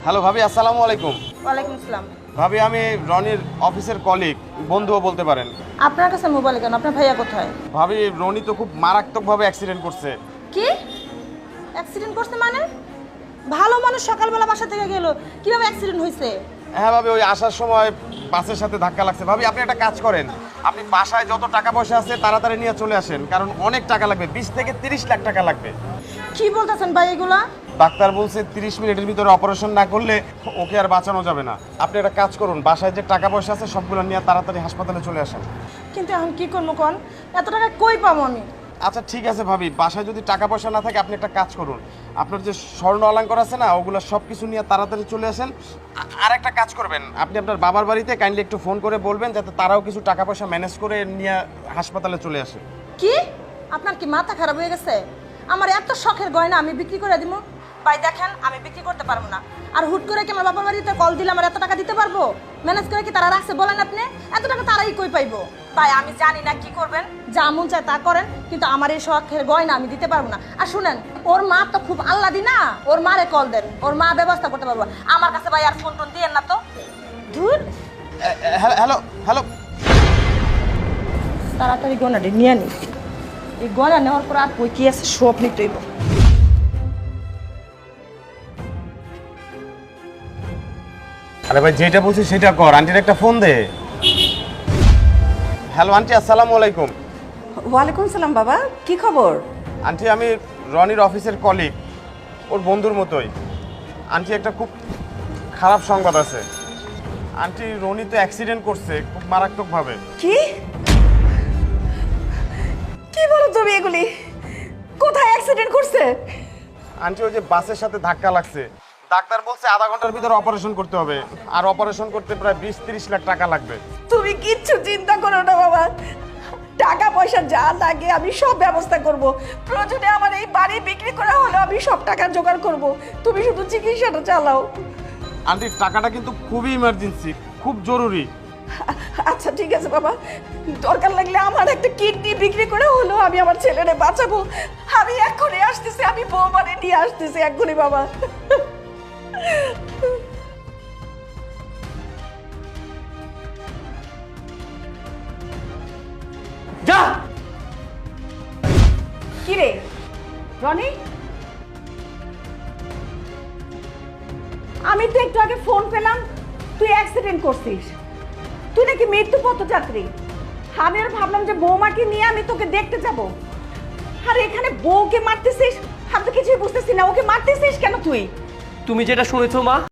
Hello ভাবি, আসসালামু আলাইকুম। ওয়ালাইকুম আসসালাম। ভাবি, আমি রনির অফিসের কলিগ, বন্ধুও বলতে পারেন। আপনার কাছে মোবাইল কেন? আপনার ভাইয়া কোথায়? ভাবি, রনি তো খুব মারাত্মকভাবে অ্যাক্সিডেন্ট করছে। কি অ্যাক্সিডেন্ট করছে মানে? ভালো মানুষ সকালবেলা বাসা থেকে গেল, কিভাবে অ্যাক্সিডেন্ট হয়েছে? হ্যাঁ ভাবি, ওই আসার সময় বাসের সাথে ধাক্কা লাগছে। ভাবি, আপনি একটা কাজ করেন, আপনি বাসায় যত টাকা পয়সা আছে তাড়াতাড়ি নিয়ে চলে আসেন, কারণ অনেক টাকা লাগবে, 20 থেকে 30 লাখ টাকা লাগবে। কি বলতেছেন ভাই এগুলা? ডাক্তার বলছে 30 মিনিটের ভিতরে অপারেশন না করলে ওকে আর বাঁচানো যাবে না। আপনি একটা কাজ করুন, বাসায় যে টাকা পয়সা আছে সবগুলো নিয়ে তাড়াতাড়ি হাসপাতালে চলে আসেন। কিন্তু এখন কি করবো কোন? এত টাকা কই পাবো আমি? আচ্ছা ঠিক আছে ভাবি, বাসায় যদি টাকা পয়সা না থাকে আপনি একটা কাজ করুন, আপনার যে স্বর্ণ অলংকার আছে না, ওগুলো সব কিছু নিয়ে তাড়াতাড়ি চলে আসেন। আর একটা কাজ করবেন, আপনি আপনার বাবার বাড়িতে কাইন্ডলি একটু ফোন করে বলবেন যাতে তারাও কিছু টাকা পয়সা ম্যানেজ করে নিয়ে হাসপাতালে চলে আসে। কি আপনার কি মাথা খারাপ হয়ে গেছে? আমার এত শখের গয়না আমি বিক্রি করে দিব? ভাই দেখেন, আমি বিক্রি করতে পারবো না। আর হুট করে কি আমার বাবার বাড়িতে কল দিলে আমার এত টাকা দিতে পারবো? ম্যানেজ করে কি তারা রাখছে বলেন আপনি? এত টাকা তারাই কই পাইবো? ভাই আমি জানি না কি করবেন, যা মন চায় তা করেন, কিন্তু আমার এই শখের গয়না আমি দিতে পারবো না। আর শুনেন, ওর মা তো খুব আল্লাদি না, ওর মারে কল দেন, ওর মা ব্যবস্থা করতে পারবো। আমার কাছে ভাই আর ফোন টোন দিয়েন না তো। ধুর, হ্যালো হ্যালো, তাড়াতাড়ি গয়নাটি নিয়ে নি। এই গয়না নেওয়ার পর আর কই কি আছে সব নিতেইব। আরে ভাই, যেটা বলছি সেটা কর, আন্টির একটা ফোন দে। হ্যালো আন্টি, আসসালামু আলাইকুম। ওয়ালাইকুম সালাম বাবা, কি খবর? আন্টি, আমি রনির অফিসের কলিগ, ওর বন্ধুর মতোই। আন্টি, একটা খুব খারাপ সংবাদ আছে। আন্টি, রনি তো অ্যাক্সিডেন্ট করছে খুব মারাত্মকভাবে। কি কি বলো তুমি এগুলি? কোথায় অ্যাক্সিডেন্ট করছে? আন্টি, ওই যে বাসের সাথে ধাক্কা লাগছে, ডাক্তার বলছে আধা ঘন্টার ভিতরে অপারেশন করতে হবে, আর অপারেশন করতে প্রায় 20-30 লাখ টাকা লাগবে। তুমি কিচ্ছু চিন্তা করো না বাবা, টাকা পয়সা যা লাগে আমি সব ব্যবস্থা করব। প্রয়োজনে আমার এই বাড়ি বিক্রি করা হলো আমি সব টাকা জোগাড় করব। তুমি শুধু চিকিৎসাটা চালাও। আন্টি, টাকাটা কিন্তু খুবই ইমার্জেন্সি, খুব জরুরি। আচ্ছা ঠিক আছে বাবা, দরকার লাগলে আমার একটা কিডনি বিক্রি করে হলো আমি আমার ছেলেরে বাঁচাবো। আমি এক্ষুনি আসতেছি, আমি বৌমারে নিয়ে আসতেছি এক্ষুনি বাবা। যা। কি রে রনি, আমি তো একটু আগে ফোন পেলাম তুই অ্যাক্সিডেন্ট করছিস, তুই নাকি মৃত্যু পথযাত্রী। আমি আর ভাবলাম যে বৌমাকে নিয়ে আমি তোকে দেখতে যাব, আর এখানে বউকে মারতেছিস। আমি তো কিছুই বুঝতেছি না, ওকে মারতেছিস কেন তুই? তুমি যেটা শুনেছো মা,